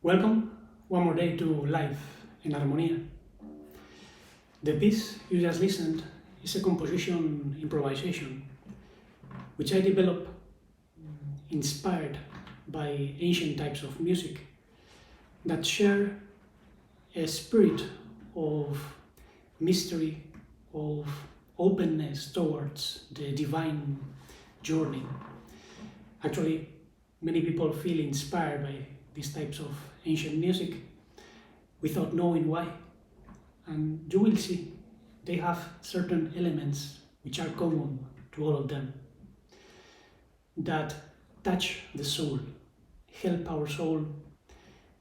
Welcome one more day to Life in Armonía. The piece you just listened is a composition improvisation which I developed inspired by ancient types of music that share a spirit of mystery, of openness towards the divine journey. Actually, many people feel inspired by these types of ancient music without knowing why. And you will see they have certain elements which are common to all of them that touch the soul, help our soul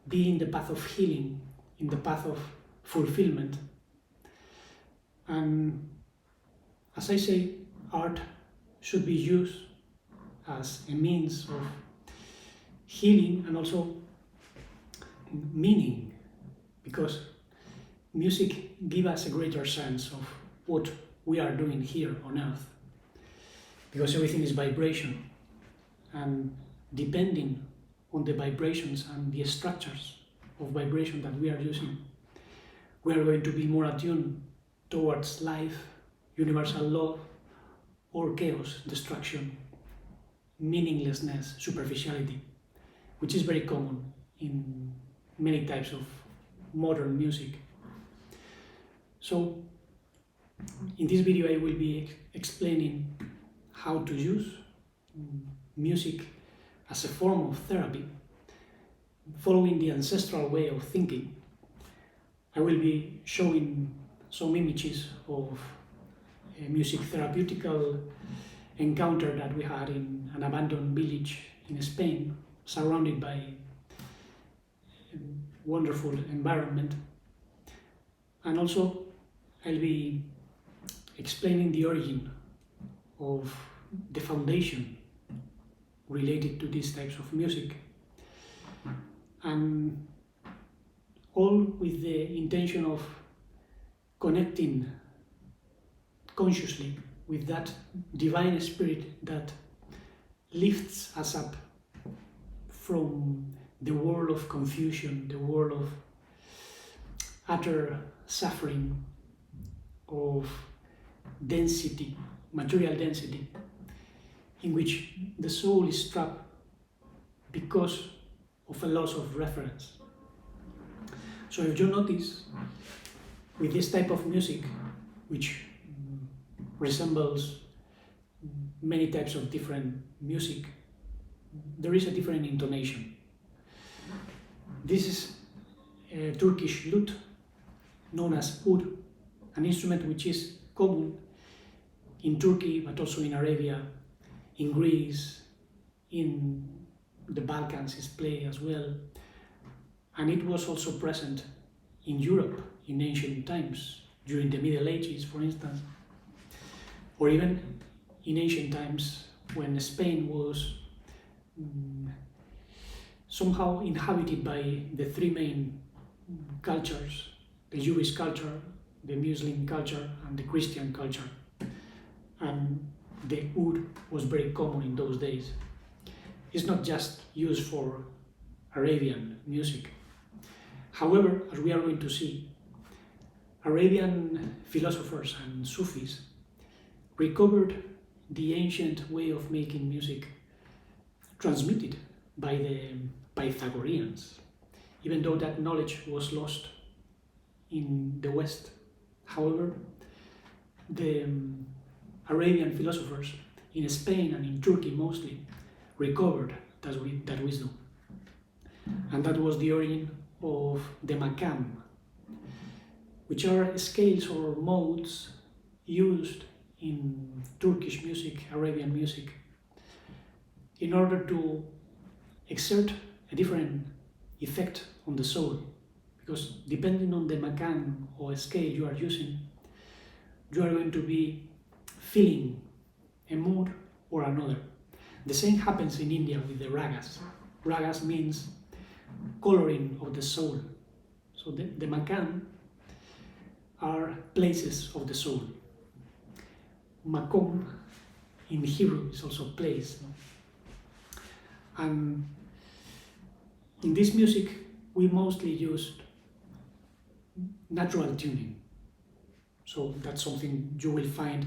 be in the path of healing, in the path of fulfillment. And as I say, art should be used as a means of healing and also meaning, because music gives us a greater sense of what we are doing here on earth, because everything is vibration, and depending on the vibrations and the structures of vibration that we are using, we are going to be more attuned towards life, universal love, or chaos, destruction, meaninglessness, superficiality, which is very common in many types of modern music. So in this video I will be explaining how to use music as a form of therapy, following the ancestral way of thinking. I will be showing some images of a music therapeutical encounter that we had in an abandoned village in Spain, surrounded by a wonderful environment. And also I'll be explaining the origin of the foundation related to these types of music, and all with the intention of connecting consciously with that divine spirit that lifts us up from the world of confusion, the world of utter suffering, of density, material density, in which the soul is trapped because of a loss of reference. So if you notice, with this type of music, which resembles many types of different music, there is a different intonation. This is a Turkish lute known as oud, an instrument which is common in Turkey, but also in Arabia, in Greece, in the Balkans is played as well. And it was also present in Europe in ancient times, during the Middle Ages, for instance, or even in ancient times when Spain was somehow inhabited by the three main cultures: the Jewish culture, the Muslim culture, and the Christian culture. And the oud was very common in those days. It's not just used for Arabian music. However, as we are going to see, Arabian philosophers and Sufis recovered the ancient way of making music transmitted by the Pythagoreans, even though that knowledge was lost in the West. However, the Arabian philosophers in Spain and in Turkey mostly recovered that wisdom. And that was the origin of the makam, which are scales or modes used in Turkish music, Arabian music, in order to exert a different effect on the soul. Because depending on the makam or scale you are using, you are going to be feeling a mood or another. The same happens in India with the ragas. Ragas means coloring of the soul. So the makam are places of the soul. Makom in Hebrew is also place. And in this music, we mostly used natural tuning. So that's something you will find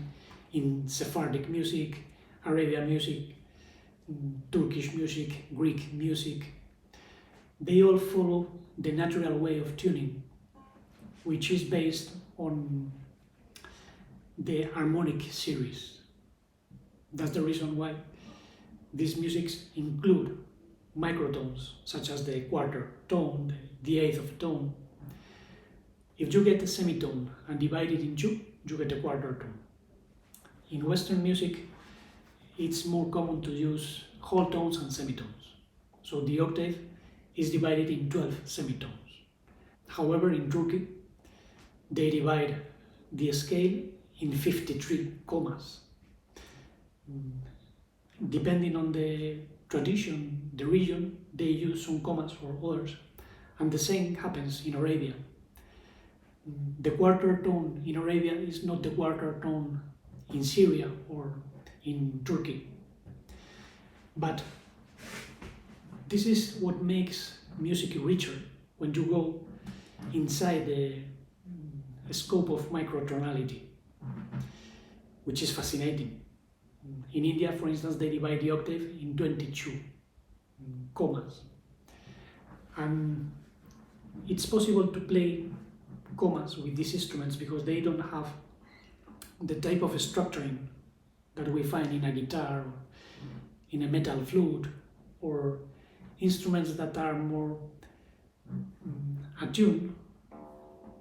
in Sephardic music, Arabian music, Turkish music, Greek music. They all follow the natural way of tuning, which is based on the harmonic series. That's the reason why these musics include microtones, such as the quarter tone, the eighth of a tone. If you get a semitone and divide it in two, you get a quarter tone. In Western music, it's more common to use whole tones and semitones. So the octave is divided in 12 semitones. However, in Turkey, they divide the scale in 53 commas. Depending on the tradition, the region, they use some commas or others. And the same happens in Arabia. The quarter tone in Arabia is not the quarter tone in Syria or in Turkey. But this is what makes music richer when you go inside the scope of microtonality, which is fascinating. In India, for instance, they divide the octave in 22 commas. And it's possible to play commas with these instruments because they don't have the type of structuring that we find in a guitar or in a metal flute, or instruments that are more attuned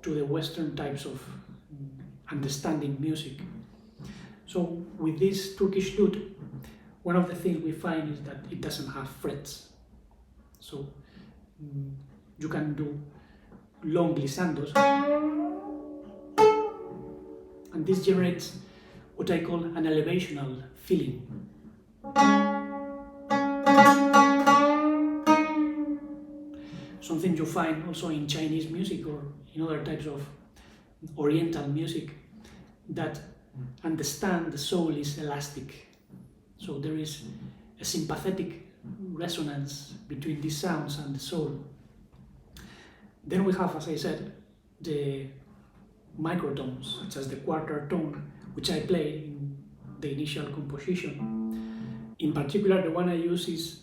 to the Western types of understanding music. So with this Turkish lute, one of the things we find is that it doesn't have frets. So you can do long glissandos, and this generates what I call an elevational feeling. Something you find also in Chinese music or in other types of Oriental music, that understand the soul is elastic. So there is a sympathetic resonance between these sounds and the soul. Then we have, as I said, the microtones, such as the quarter tone, which I play in the initial composition. In particular, the one I use is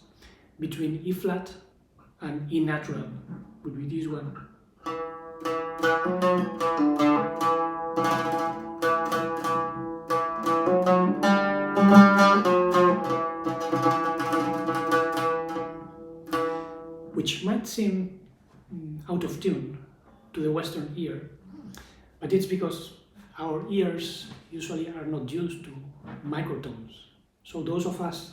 between E flat and E natural, would be this one. Which might seem out of tune to the Western ear, but it's because our ears usually are not used to microtones. So those of us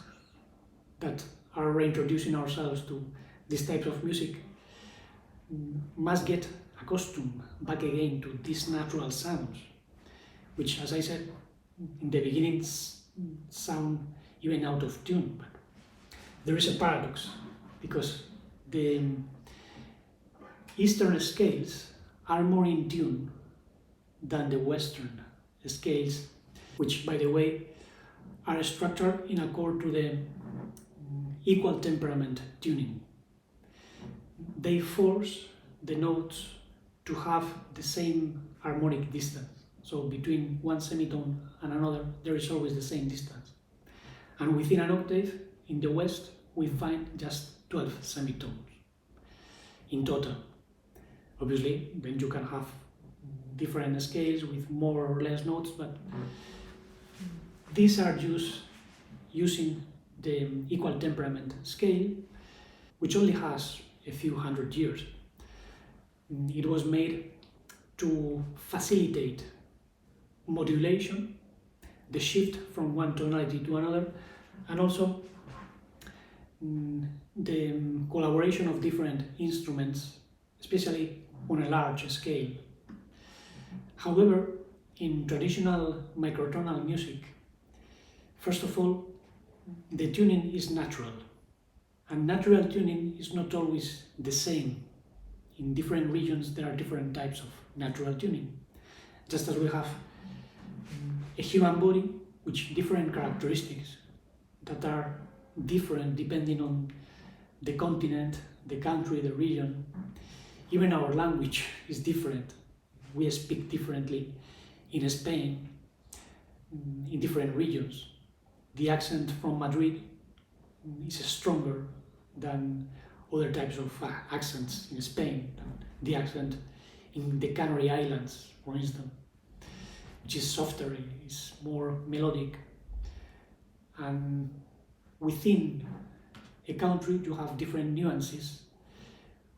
that are reintroducing ourselves to this type of music must get accustomed back again to these natural sounds, which, as I said, in the beginning sound even out of tune. But there is a paradox, because the Eastern scales are more in tune than the Western scales, which, by the way, are structured in accord to the equal temperament tuning. They force the notes to have the same harmonic distance. So between one semitone and another, there is always the same distance. And within an octave, in the West, we find just 12 semitones in total. Obviously, then you can have different scales with more or less notes, but these are using the equal temperament scale, which only has a few hundred years. It was made to facilitate modulation, the shift from one tonality to another, and also the collaboration of different instruments, especially on a large scale. However, in traditional microtonal music, first of all, the tuning is natural, and natural tuning is not always the same. In different regions, there are different types of natural tuning, just as we have a human body with different characteristics that are different depending on the continent, the country, the region, even our language is different. We speak differently in Spain, in different regions. The accent from Madrid is stronger than other types of accents in Spain. The accent in the Canary Islands, for instance, which is softer, is more melodic. And within a country you have different nuances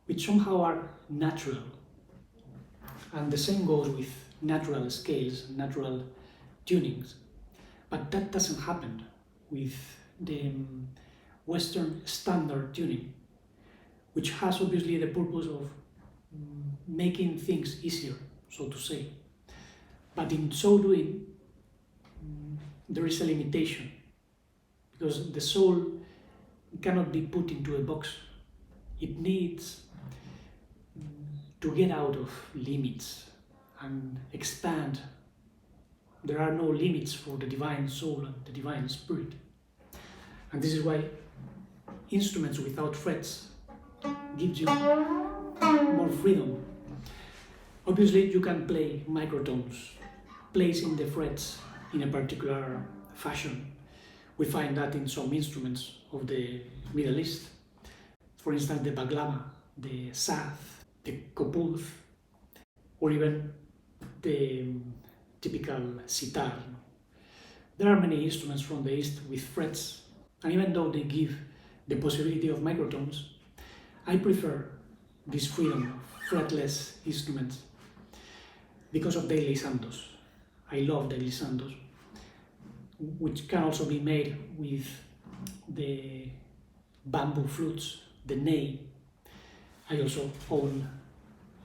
which somehow are natural. And the same goes with natural scales, natural tunings. But that doesn't happen with the Western standard tuning, which has obviously the purpose of making things easier, so to say. But in so doing, there is a limitation, because the soul cannot be put into a box. It needs to get out of limits and expand. There are no limits for the divine soul and the divine spirit. And this is why instruments without frets gives you more freedom. Obviously, you can play microtones, placing the frets in a particular fashion. We find that in some instruments of the Middle East. For instance, the baglama, the sath, the kopuz, or even the typical sitar. There are many instruments from the East with frets, and even though they give the possibility of microtones, I prefer this freedom of fretless instruments because of the glissandos. I love the glissandos, which can also be made with the bamboo flutes, the ney. I also own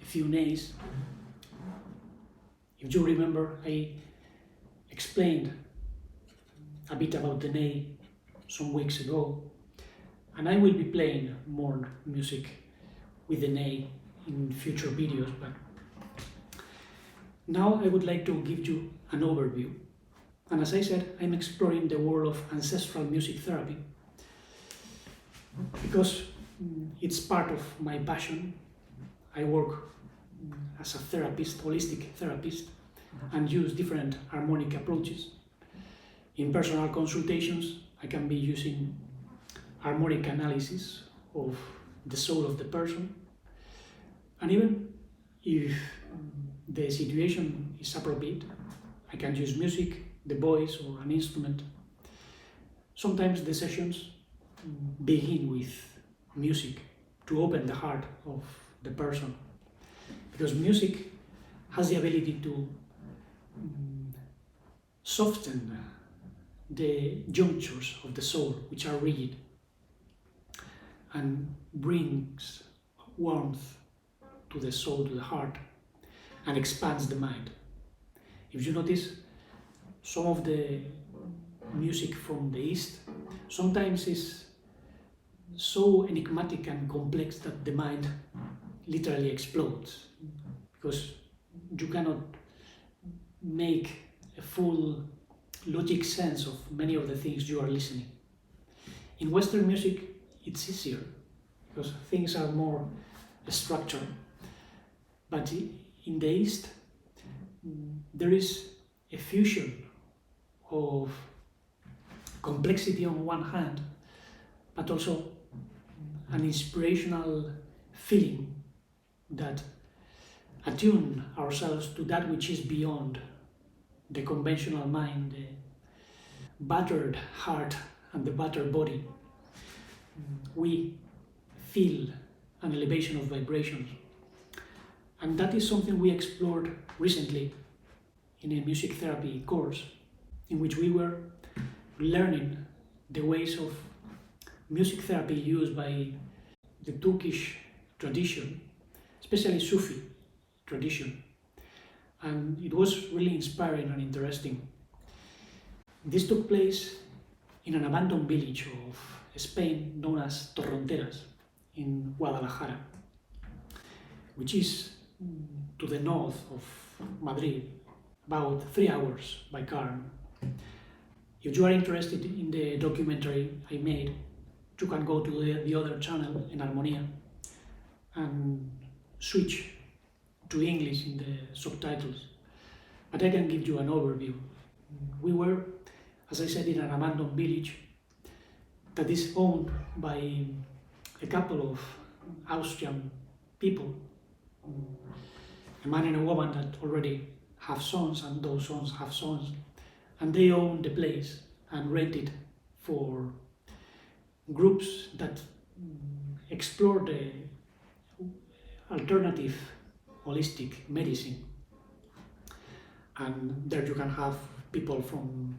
a few neys. If you remember, I explained a bit about the ney some weeks ago, and I will be playing more music with the ney in future videos, but now I would like to give you an overview. And as I said, I'm exploring the world of ancestral music therapy because it's part of my passion. I work as a therapist, holistic therapist, and use different harmonic approaches. In personal consultations, I can be using harmonic analysis of the soul of the person, and even if the situation is appropriate, I can use music, the voice, or an instrument. Sometimes the sessions begin with music to open the heart of the person, because music has the ability to soften the junctures of the soul, which are rigid, and brings warmth to the soul, to the heart, and expands the mind. If you notice, some of the music from the East sometimes is so enigmatic and complex that the mind literally explodes, because you cannot make a full logic sense of many of the things you are listening. In Western music, it's easier because things are more structured, but in the East, there is a fusion of complexity on one hand, but also an inspirational feeling that attune ourselves to that which is beyond the conventional mind, the battered heart and the battered body. We feel an elevation of vibrations, and that is something we explored recently in a music therapy course, in which we were learning the ways of music therapy used by the Turkish tradition, especially Sufi tradition, and it was really inspiring and interesting. This took place in an abandoned village of Spain known as Torronteras in Guadalajara, which is to the north of Madrid, about 3 hours by car. If you are interested in the documentary I made, you can go to the other channel, En Armonía, and switch to English in the subtitles, but I can give you an overview. We were, as I said, in an abandoned village that is owned by a couple of Austrian people, a man and a woman that already have sons, and those sons have sons, and they own the place and rent it for groups that explore the alternative holistic medicine. And there you can have people from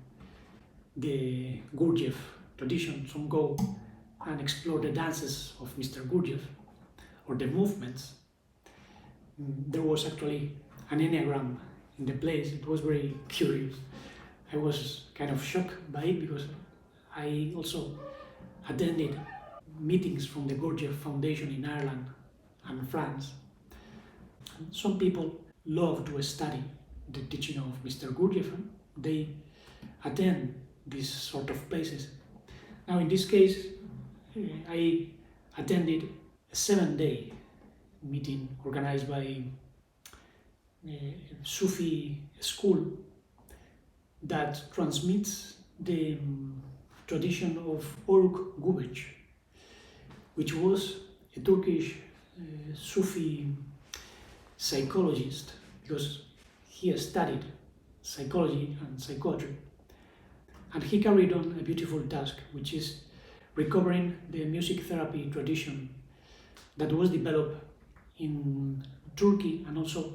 the Gurdjieff tradition. Some go and explore the dances of Mr. Gurdjieff or the movements. There was actually an enneagram in the place. It was very curious. I was kind of shocked by it because I also attended meetings from the Gurdjieff Foundation in Ireland and France. Some people love to study the teaching of Mr. Gurdjieff. They attend these sort of places. Now, in this case, I attended a 7-day meeting organized by a Sufi school that transmits the tradition of Gurdjieff, which was a Turkish Sufi psychologist, because he studied psychology and psychiatry, and he carried on a beautiful task, which is recovering the music therapy tradition that was developed in Turkey and also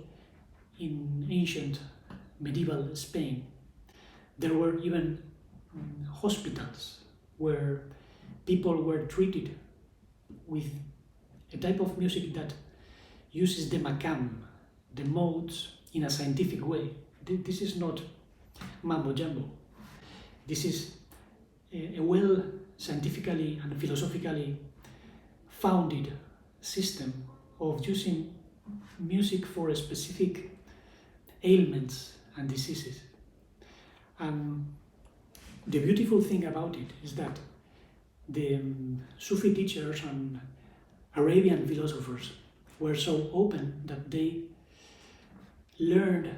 in ancient medieval Spain. There were even hospitals where people were treated with a type of music that uses the makam, the modes, in a scientific way. This is not mambo jumbo. This is a well scientifically and philosophically founded system of using music for specific ailments and diseases. And the beautiful thing about it is that the Sufi teachers and Arabian philosophers were so open that they learned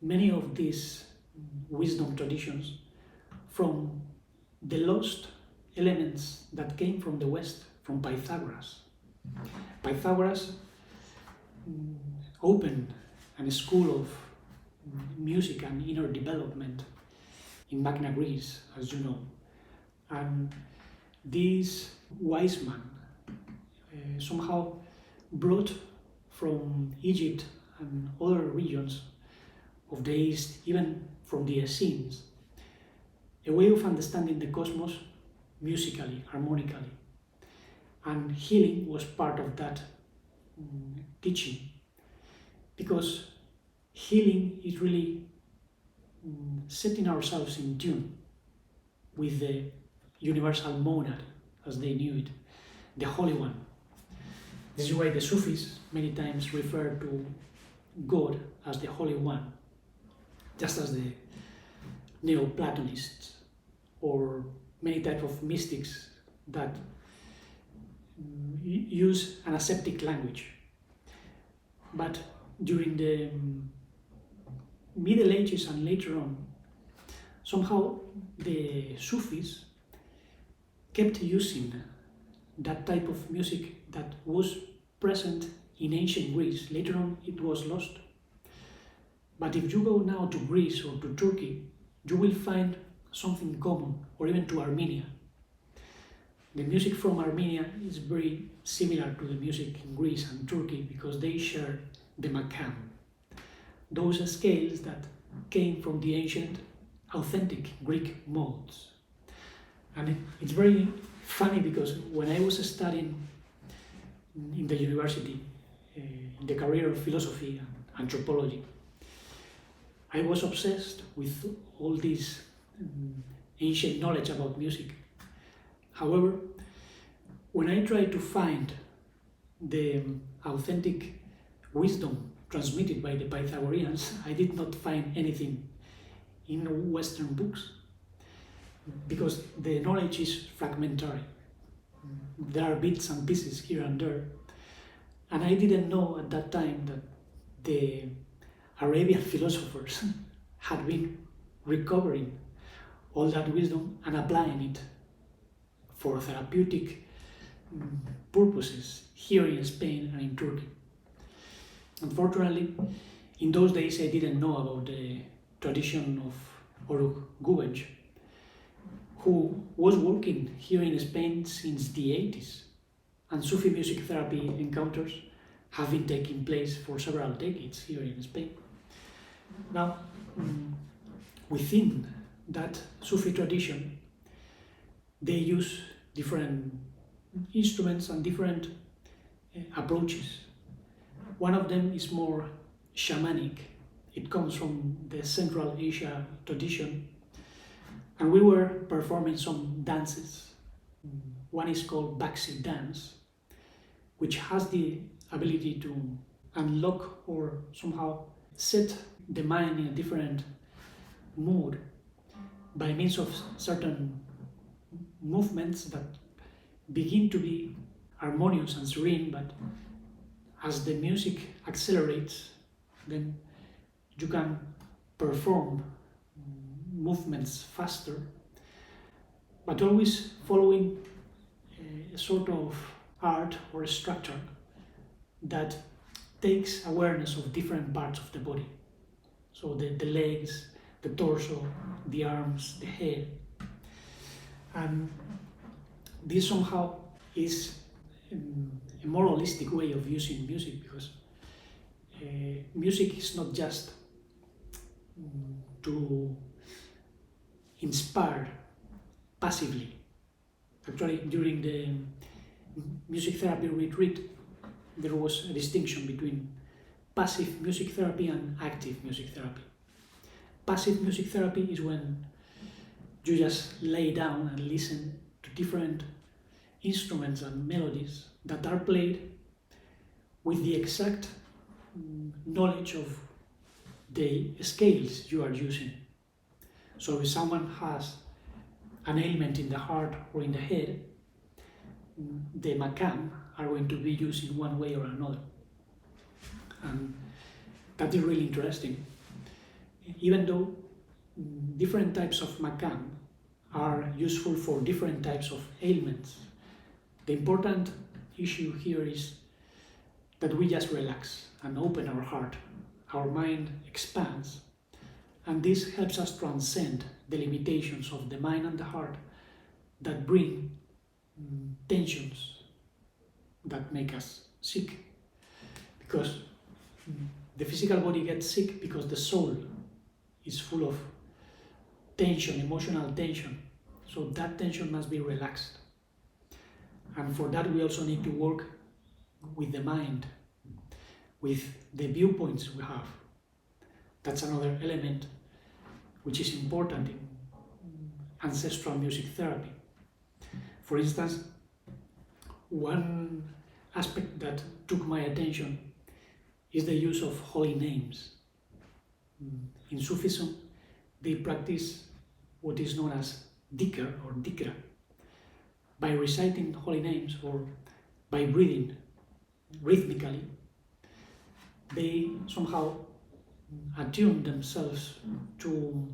many of these wisdom traditions from the lost elements that came from the West, from Pythagoras. Pythagoras opened a school of music and inner development in Magna Greece, as you know. And this wise man somehow brought from Egypt and other regions of the East, even from the Essenes, a way of understanding the cosmos musically, harmonically. And healing was part of that teaching, because healing is really setting ourselves in tune with the universal monad, as they knew it, the Holy One. This is why the Sufis many times refer to God as the Holy One, just as the Neoplatonists or many types of mystics that use an ascetic language. But during the Middle Ages and later on, somehow the Sufis kept using that type of music that was present in ancient Greece. Later on it was lost. But if you go now to Greece or to Turkey, you will find something common, or even to Armenia. The music from Armenia is very similar to the music in Greece and Turkey because they share the makam. Those are scales that came from the ancient, authentic Greek modes. And it's very funny because when I was studying in the university, in the career of philosophy and anthropology, I was obsessed with all this ancient knowledge about music. However, when I tried to find the authentic wisdom transmitted by the Pythagoreans, I did not find anything in Western books, because the knowledge is fragmentary. There are bits and pieces here and there, And I didn't know at that time that the Arabian philosophers had been recovering all that wisdom and applying it for therapeutic purposes here in Spain and in Turkey. Unfortunately, in those days I didn't know about the tradition of Gurdjieff, who was working here in Spain since the 80s, and Sufi music therapy encounters have been taking place for several decades here in Spain. Now, within that Sufi tradition, they use different instruments and different approaches. One of them is more shamanic. It comes from the Central Asia tradition, and we were performing some dances. One is called Baxi dance, which has the ability to unlock or somehow set the mind in a different mood by means of certain movements that begin to be harmonious and serene, but as the music accelerates, then you can perform movements faster, but always following a sort of art or structure that takes awareness of different parts of the body. So the legs, the torso, the arms, the head. And this somehow is a more holistic way of using music, because music is not just to inspire passively. Actually, during the music therapy retreat, there was a distinction between passive music therapy and active music therapy. Passive music therapy is when you just lay down and listen to different instruments and melodies that are played with the exact knowledge of the scales you are using. So if someone has an ailment in the heart or in the head, the makam are going to be used in one way or another. And that is really interesting. Even though different types of makam are useful for different types of ailments, the important issue here is that we just relax and open our heart. Our mind expands, and this helps us transcend the limitations of the mind and the heart that bring tensions that make us sick. Because the physical body gets sick because the soul is full of tension, emotional tension. So that tension must be relaxed. And for that we also need to work with the mind, with the viewpoints we have. That's another element which is important in ancestral music therapy. For instance, one aspect that took my attention is the use of holy names. In Sufism, they practice what is known as dhikr or dhikra. By reciting holy names or by breathing rhythmically, they somehow attune themselves to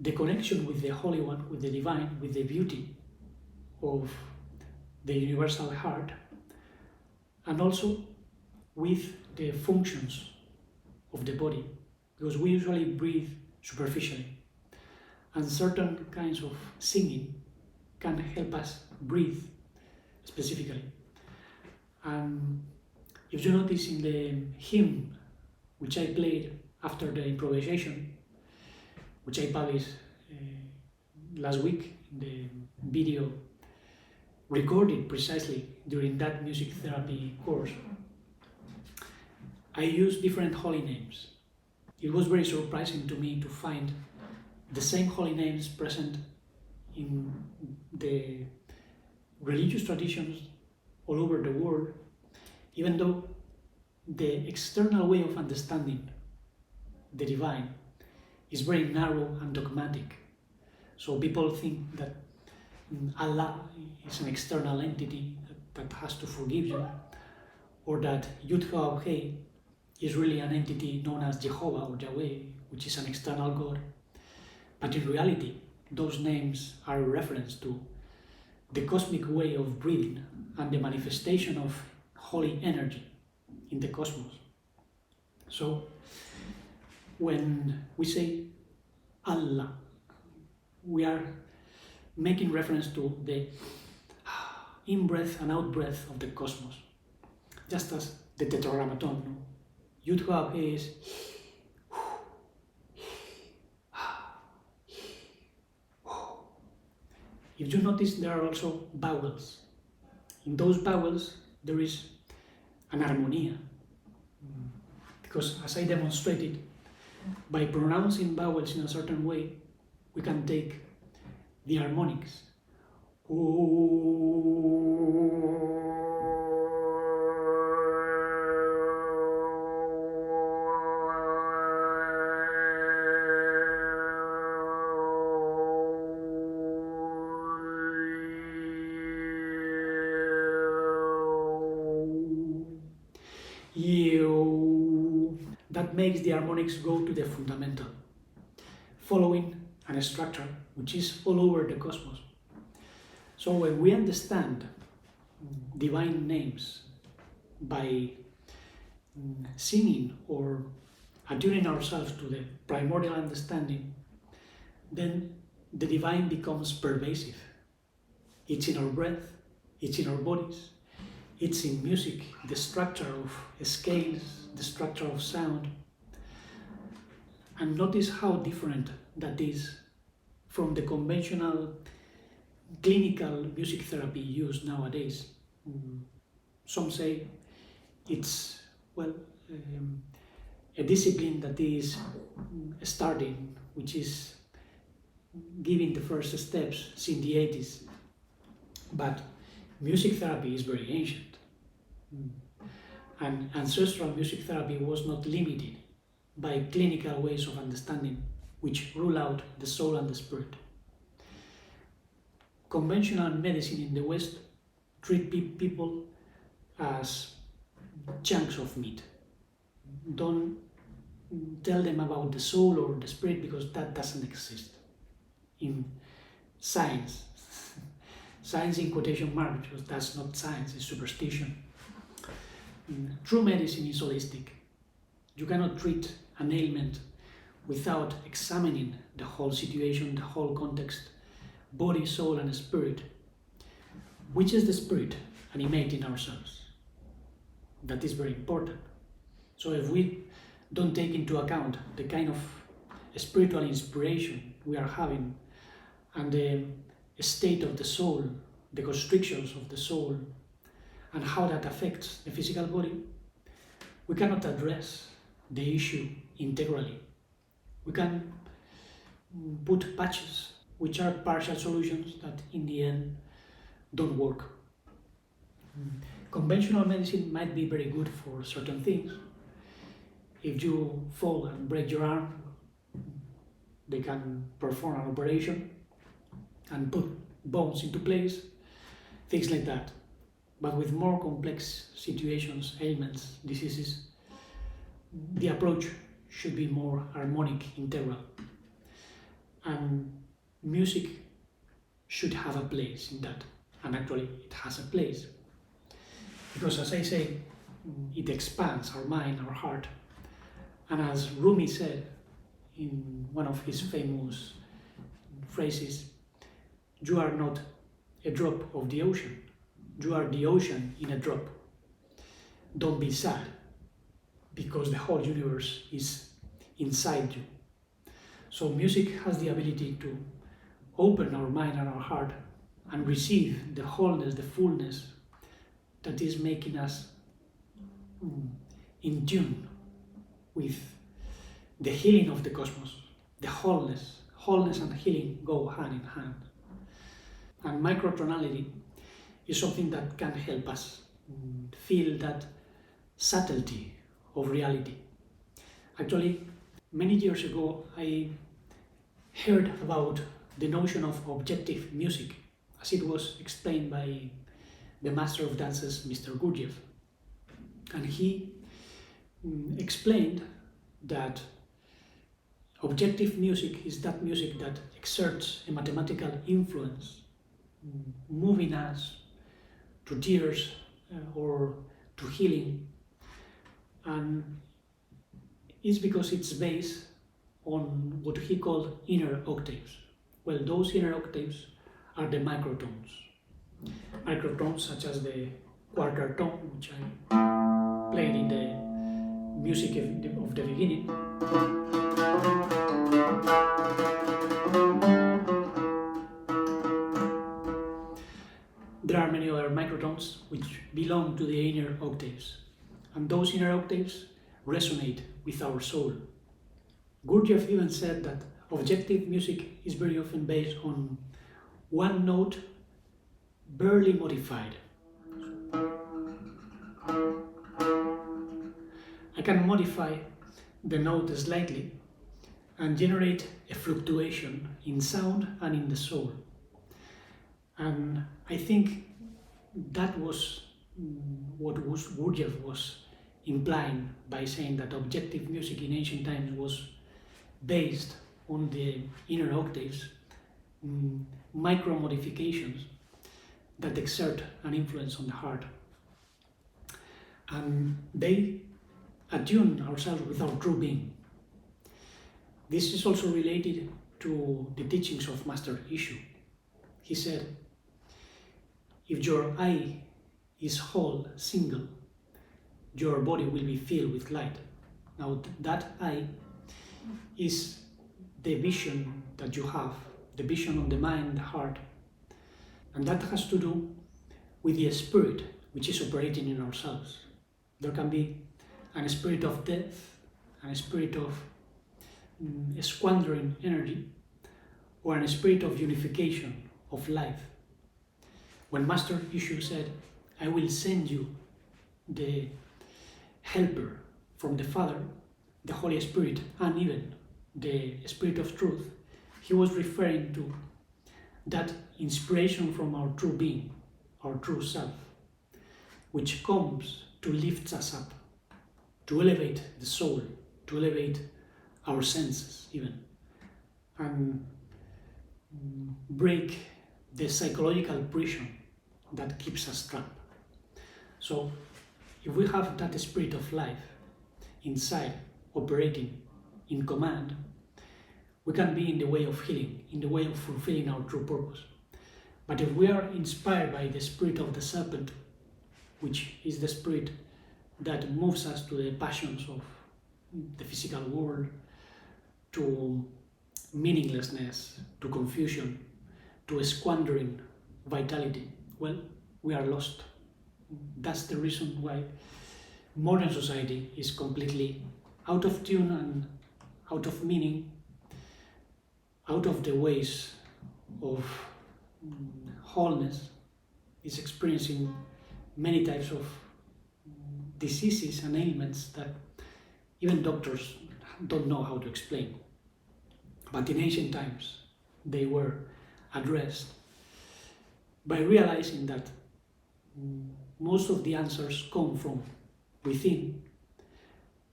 the connection with the Holy One, with the Divine, with the beauty of the universal heart, and also with the functions of the body, because we usually breathe superficially, and certain kinds of singing can help us breathe specifically. And if you notice in the hymn which I played after the improvisation, which I published last week in the video recorded precisely during that music therapy course, I used different holy names. It was very surprising to me to find the same holy names present in the religious traditions all over the world, even though the external way of understanding the divine is very narrow and dogmatic. So people think that Allah is an external entity that has to forgive you, or that Yud-Ha-He is really an entity known as Jehovah or Yahweh, which is an external god. But in reality, those names are a reference to the cosmic way of breathing and the manifestation of holy energy in the cosmos. So, when we say Allah, we are making reference to the in-breath and out-breath of the cosmos, just as the Tetragrammaton. No? Yud-Ha-He is if you notice, there are also vowels. In those vowels, there is an harmonia. Because as I demonstrated, by pronouncing vowels in a certain way, we can take the harmonics. That makes the harmonics go to the fundamental, following a structure which is all over the cosmos. So when we understand divine names by singing or attuning ourselves to the primordial understanding, then the divine becomes pervasive. It's in our breath, it's in our bodies, it's in music, the structure of scales, the structure of sound. And notice how different that is from the conventional clinical music therapy used nowadays. Some say it's, a discipline that is starting, which is giving the first steps since the 80s. But music therapy is very ancient. And ancestral music therapy was not limited by clinical ways of understanding, which rule out the soul and the spirit. Conventional medicine in the West treat people as chunks of meat. Don't tell them about the soul or the spirit, because that doesn't exist in science. Science in quotation marks, because that's not science, it's superstition. True medicine is holistic. You cannot treat an ailment without examining the whole situation, the whole context, body, soul, and spirit. Which is the spirit animating ourselves? That is very important. So if we don't take into account the kind of spiritual inspiration we are having and the state of the soul, the constrictions of the soul, and how that affects the physical body, we cannot address the issue integrally. We can put patches, which are partial solutions that in the end don't work. Conventional medicine might be very good for certain things. If you fall and break your arm, they can perform an operation and put bones into place, things like that. But with more complex situations, ailments, diseases, the approach should be more harmonic, integral. And music should have a place in that. And actually, it has a place. Because as I say, it expands our mind, our heart. And as Rumi said in one of his famous phrases, you are not a drop of the ocean. You are the ocean in a drop. Don't be sad, because the whole universe is inside you. So music has the ability to open our mind and our heart and receive the wholeness, the fullness that is making us in tune with the healing of the cosmos, the wholeness. Wholeness and healing go hand in hand. And microtonality is something that can help us feel that subtlety of reality. Actually, many years ago, I heard about the notion of objective music, as it was explained by the master of dances, Mr. Gurdjieff. And he explained that objective music is that music that exerts a mathematical influence, moving us to tears or to healing, and it's because it's based on what he called inner octaves. Well, those inner octaves are the microtones. Microtones such as the quarter tone, which I played in the music of the beginning. There are many other microtones which belong to the inner octaves, and those inner octaves resonate with our soul. Gurdjieff even said that objective music is very often based on one note barely modified. I can modify the note slightly and generate a fluctuation in sound and in the soul. And I think that was what Gurdjieff was implying by saying that objective music in ancient times was based on the inner octaves, micro modifications that exert an influence on the heart. And they attune ourselves with our true being. This is also related to the teachings of Master Ishu. He said, if your eye is whole, single, your body will be filled with light. Now that eye is the vision that you have, the vision of the mind, the heart, and that has to do with the spirit which is operating in ourselves. There can be a spirit of death, a spirit of squandering energy, or a spirit of unification, of life. When Master Ishu said, I will send you the helper from the Father, the Holy Spirit, and even the Spirit of Truth, he was referring to that inspiration from our true being, our true self, which comes to lift us up, to elevate the soul, to elevate our senses even, and break the psychological prison that keeps us trapped. So if we have that spirit of life inside, operating in command, we can be in the way of healing, in the way of fulfilling our true purpose. But if we are inspired by the spirit of the serpent, which is the spirit that moves us to the passions of the physical world, to meaninglessness, to confusion, to squandering vitality, well, we are lost. That's the reason why modern society is completely out of tune and out of meaning, out of the ways of wholeness, is experiencing many types of diseases and ailments that even doctors don't know how to explain. But in ancient times, they were addressed by realizing that most of the answers come from within.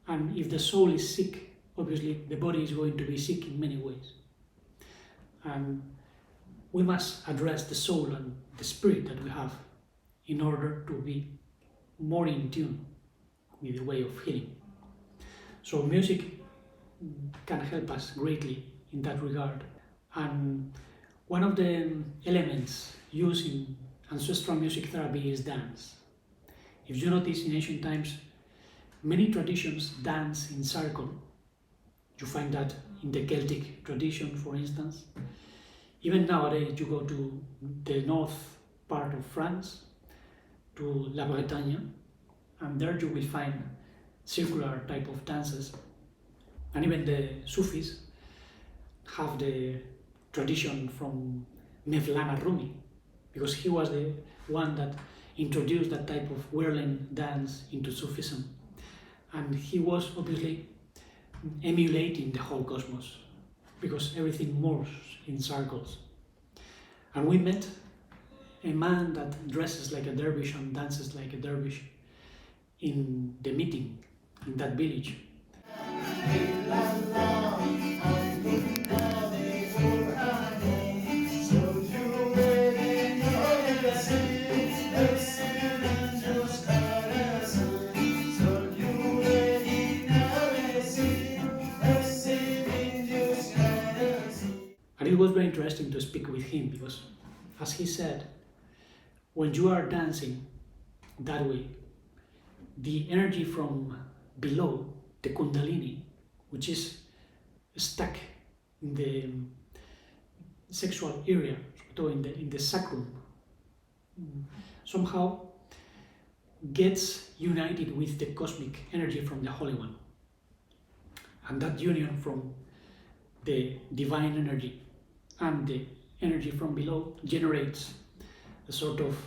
And if the soul is sick, obviously the body is going to be sick in many ways. And we must address the soul and the spirit that we have in order to be more in tune with the way of healing. So music can help us greatly in that regard. And one of the elements used in ancestral music therapy is dance. If you notice, in ancient times, many traditions dance in circle. You find that in the Celtic tradition, for instance. Even nowadays, you go to the north part of France, to La Bretagne, and there you will find circular type of dances. And even the Sufis have the tradition from Mevlana Rumi, because he was the one that introduced that type of whirling dance into Sufism. And he was obviously emulating the whole cosmos, because everything moves in circles. And we met a man that dresses like a dervish and dances like a dervish in the meeting in that village. And it was very interesting to speak with him because, as he said, when you are dancing that way, the energy from below, the Kundalini, which is stuck in the sexual area, in the sacrum, somehow gets united with the cosmic energy from the Holy One. And that union from the divine energy and the energy from below generates a sort of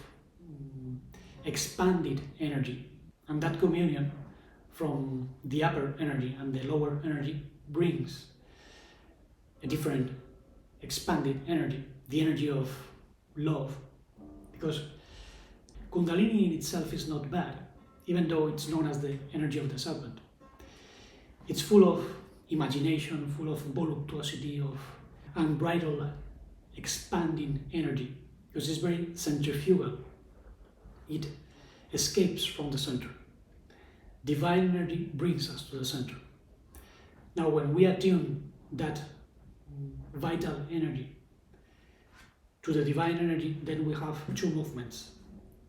expanded energy. And that communion from the upper energy and the lower energy brings a different expanded energy, the energy of love. Because Kundalini in itself is not bad, even though it's known as the energy of the serpent. It's full of imagination, full of voluptuosity, of unbridled, expanding energy, because it's very centrifugal. It escapes from the center. Divine energy brings us to the center. Now, when we attune that vital energy to the divine energy, then we have two movements,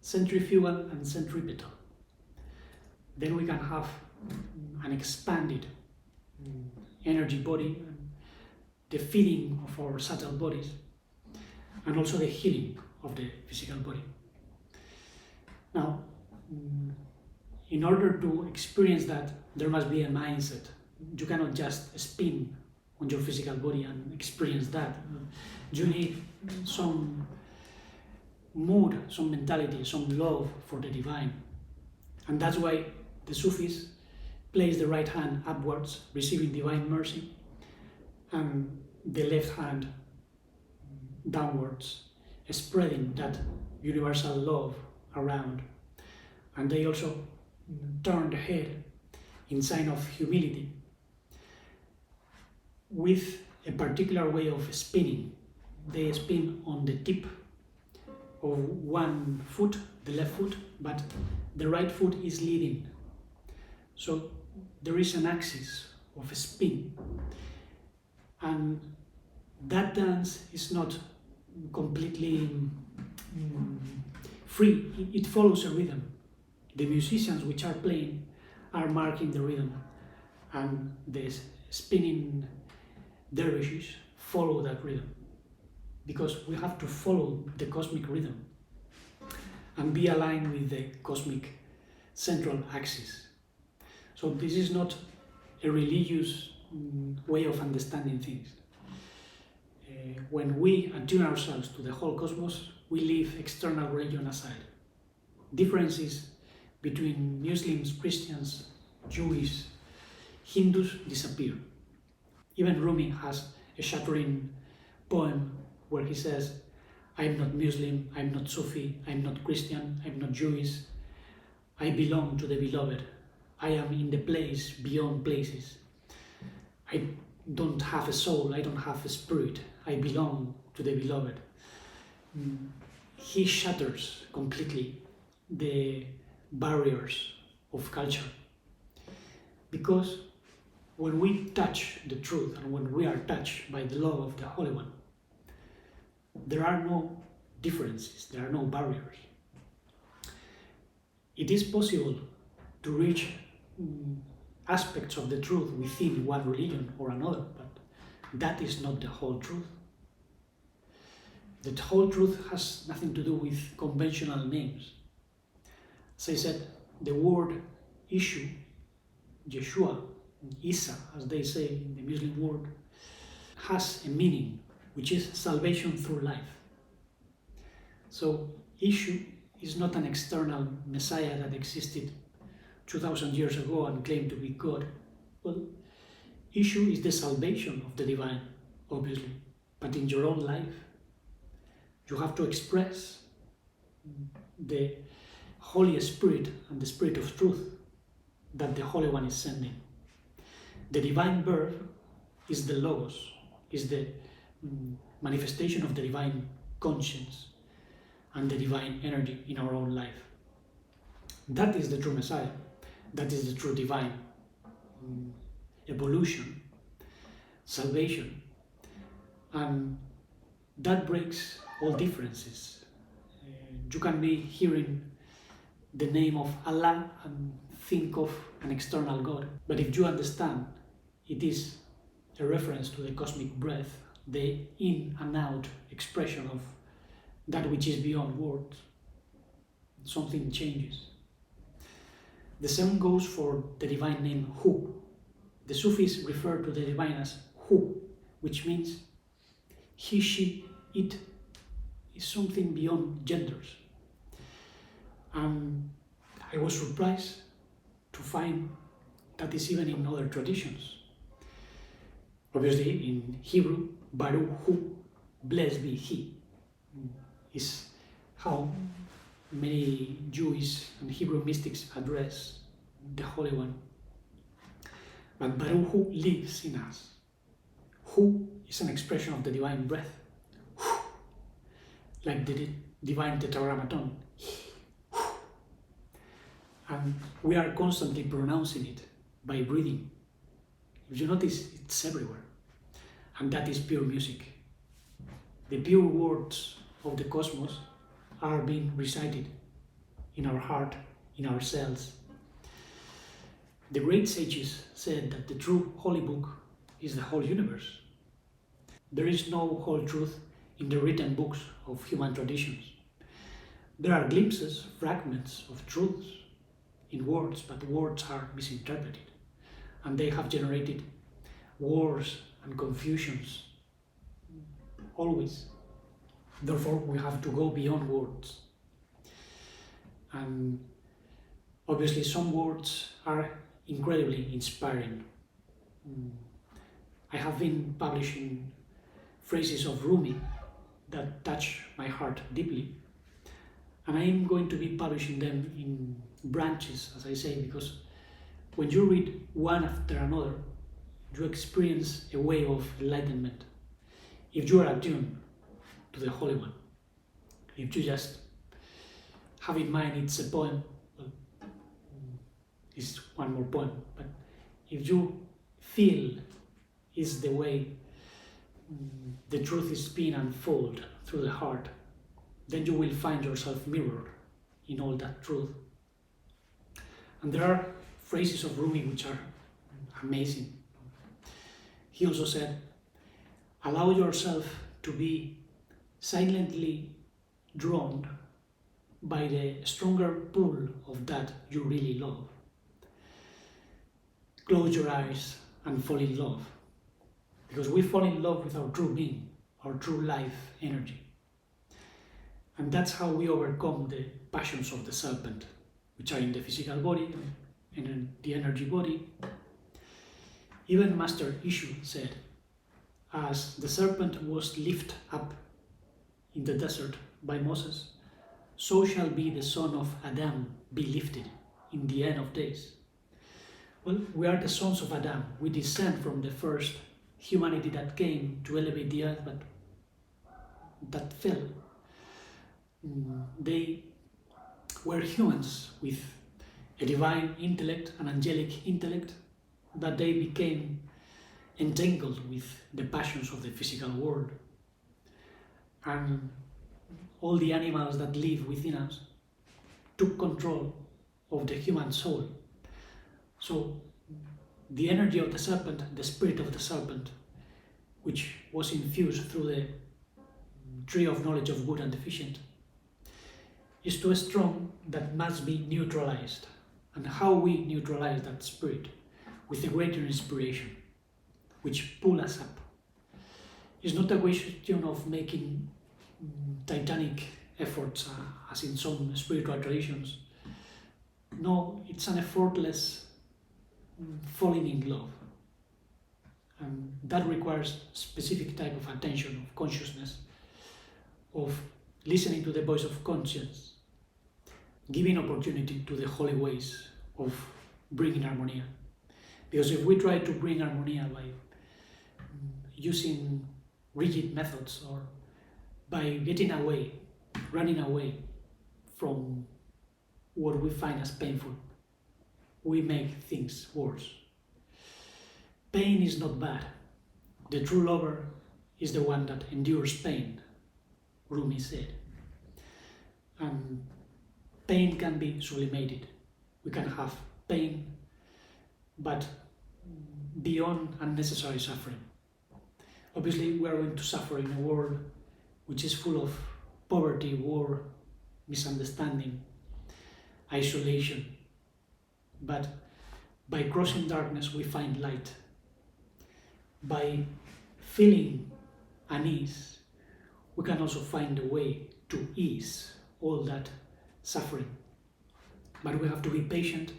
centrifugal and centripetal. Then we can have an expanded energy body, the feeding of our subtle bodies, and also the healing of the physical body. Now, in order to experience that, there must be a mindset. You cannot just spin on your physical body and experience that. You need some mood, some mentality, some love for the divine. And that's why the Sufis place the right hand upwards, receiving divine mercy, and the left hand downwards, spreading that universal love around. And they also turn the head in sign of humility with a particular way of spinning. They spin on the tip of one foot, the left foot, but the right foot is leading. So there is an axis of a spin. And that dance is not completely free. It follows a rhythm. The musicians which are playing are marking the rhythm, and the spinning dervishes follow that rhythm, because we have to follow the cosmic rhythm and be aligned with the cosmic central axis. So this is not a religious way of understanding things. When we attune ourselves to the whole cosmos, we leave external religion aside. Differences between Muslims, Christians, Jews, Hindus disappear. Even Rumi has a shattering poem where he says, "I'm not Muslim, I'm not Sufi, I'm not Christian, I'm not Jewish. I belong to the beloved. I am in the place beyond places. I don't have a soul, I don't have a spirit. I belong to the beloved." He shatters completely the barriers of culture. Because when we touch the truth and when we are touched by the love of the Holy One, there are no differences, there are no barriers. It is possible to reach aspects of the truth within one religion or another, but that is not the whole truth. The whole truth has nothing to do with conventional names. As I said, the word issue, Yeshua, Isa, as they say in the Muslim world, has a meaning, which is salvation through life. So, issue is not an external Messiah that existed 2000 years ago and claimed to be God. Well, issue is the salvation of the divine, obviously, but in your own life, you have to express the Holy Spirit and the Spirit of truth that the Holy One is sending. The divine birth is the Logos, is the manifestation of the divine conscience and the divine energy in our own life. That is the true Messiah. That is the true divine evolution, salvation. And that breaks all differences. You can be hearing the name of Allah and think of an external God. But if you understand, it is a reference to the cosmic breath, the in and out expression of that which is beyond words. Something changes. The same goes for the divine name Hu. The Sufis refer to the divine as Hu, which means he, she, it is something beyond genders. And I was surprised to find that is even in other traditions. Obviously, in Hebrew, Baruch Hu, blessed be he, is how many Jewish and Hebrew mystics address the Holy One. But Baruch Hu lives in us. Hu is an expression of the divine breath, like the divine tetragrammaton. And we are constantly pronouncing it by breathing. If you notice, it's everywhere. And that is pure music. The pure words of the cosmos are being recited in our heart, in our cells. The great sages said that the true holy book is the whole universe. There is no whole truth in the written books of human traditions. There are glimpses, fragments of truths in words, but words are misinterpreted, and they have generated wars and confusions, always. Therefore, we have to go beyond words. And obviously, some words are incredibly inspiring. I have been publishing phrases of Rumi that touch my heart deeply, and I am going to be publishing them in branches, as I say, because when you read one after another, you experience a wave of enlightenment. If you are attuned to the Holy One, if you just have in mind it's a poem, well, it's one more poem, but if you feel is the way the truth is being unfolded through the heart, then you will find yourself mirrored in all that truth. And there are phrases of Rumi which are amazing. He also said, allow yourself to be silently drawn by the stronger pull of that you really love. Close your eyes and fall in love. Because we fall in love with our true being, our true life energy. And that's how we overcome the passions of the serpent, which are in the physical body and in the energy body. Even Master Ishu said, as the serpent was lifted up in the desert by Moses, so shall be the son of Adam be lifted in the end of days. Well, we are the sons of Adam. We descend from the first humanity that came to elevate the earth, but that fell. They were humans with a divine intellect, an angelic intellect, but they became entangled with the passions of the physical world. And all the animals that live within us took control of the human soul. So the energy of the serpent, the spirit of the serpent, which was infused through the tree of knowledge of good and deficient, is too strong that must be neutralized. And how we neutralize that spirit? With a greater inspiration, which pull us up. It's not a question of making titanic efforts, as in some spiritual traditions. No, it's an effortless falling in love. And that requires specific type of attention, of consciousness, of listening to the voice of conscience, giving opportunity to the holy ways of bringing harmony. Because if we try to bring harmony by using rigid methods or by getting away, running away from what we find as painful, we make things worse. Pain is not bad. The true lover is the one that endures pain, Rumi said. And pain can be sublimated. We can have pain, but beyond unnecessary suffering. Obviously, we are going to suffer in a world which is full of poverty, war, misunderstanding, isolation. But by crossing darkness, we find light. By feeling unease, we can also find a way to ease all that suffering. But we have to be patient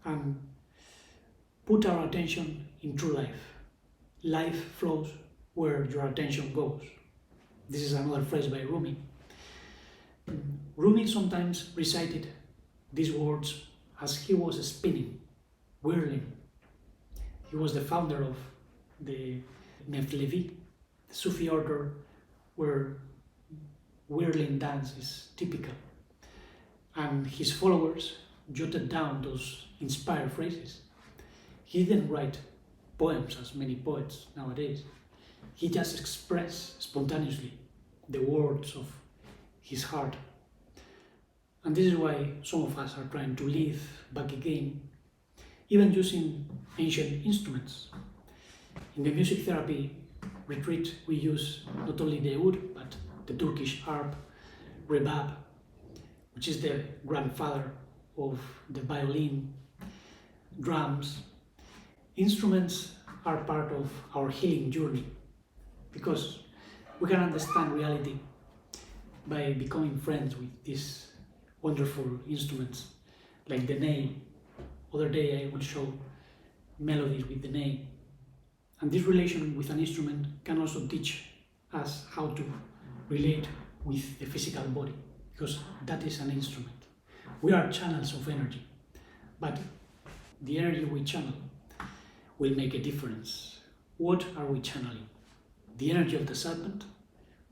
and put our attention in true life. Life flows where your attention goes. This is another phrase by Rumi. Rumi sometimes recited these words as he was spinning, whirling. He was the founder of the Mevlevi, the Sufi order where whirling dance is typical. And his followers jotted down those inspired phrases. He didn't write poems as many poets nowadays. He just expressed spontaneously the words of his heart. And this is why some of us are trying to live back again, even using ancient instruments. In the music therapy retreat, we use not only the oud, but the Turkish harp, rebab, which is the grandfather of the violin, drums. Instruments are part of our healing journey because we can understand reality by becoming friends with these wonderful instruments like the ney. Other day I will show melodies with the ney. And this relation with an instrument can also teach us how to relate with the physical body, because that is an instrument. We are channels of energy, but the energy we channel will make a difference. What are we channeling? The energy of the serpent,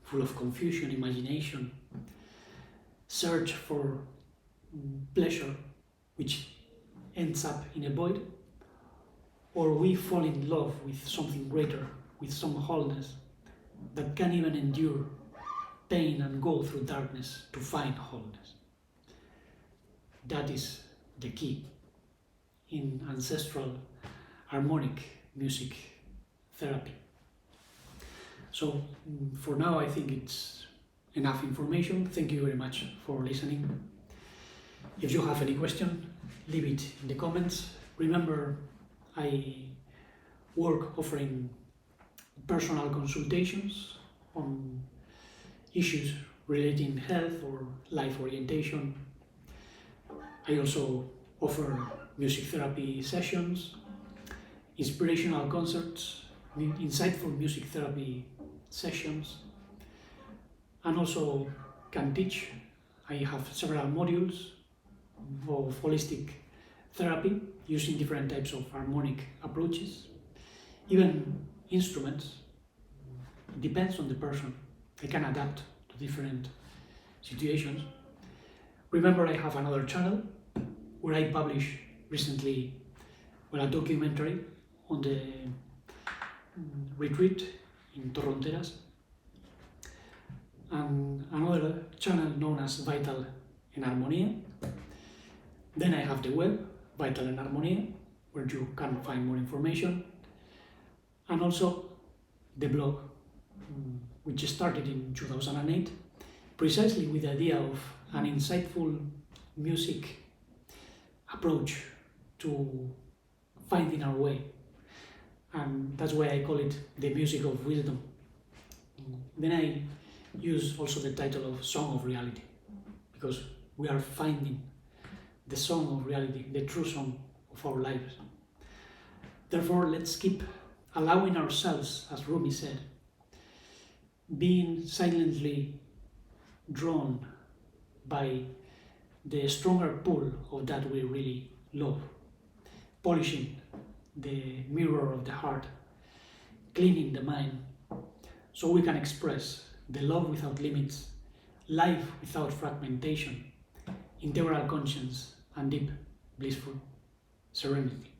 full of confusion, imagination, search for pleasure, which ends up in a void, or we fall in love with something greater, with some wholeness that can even endure pain and go through darkness to find wholeness. That is the key in ancestral harmonic music therapy. So for now, I think it's enough information. Thank you very much for listening. If you have any question, leave it in the comments. Remember, I work offering personal consultations on issues relating health or life orientation. I also offer music therapy sessions, inspirational concerts, insightful music therapy sessions, and also can teach. I have several modules of holistic therapy using different types of harmonic approaches, even instruments. It depends on the person. I can adapt to different situations. Remember, I have another channel where I publish recently a documentary on the retreat in Torronteras, and another channel known as Vital en Armonía. Then I have the web, Vital en Armonía, where you can find more information, and also the blog, which started in 2008, precisely with the idea of an insightful music approach to finding our way. And that's why I call it the music of wisdom. Then I use also the title of Song of Reality, because we are finding the song of reality, the true song of our lives. Therefore, let's keep allowing ourselves, as Rumi said, being silently drawn by the stronger pull of that we really love. polishing the mirror of the heart, cleaning the mind, so we can express the love without limits, life without fragmentation, integral conscience, and deep, blissful serenity.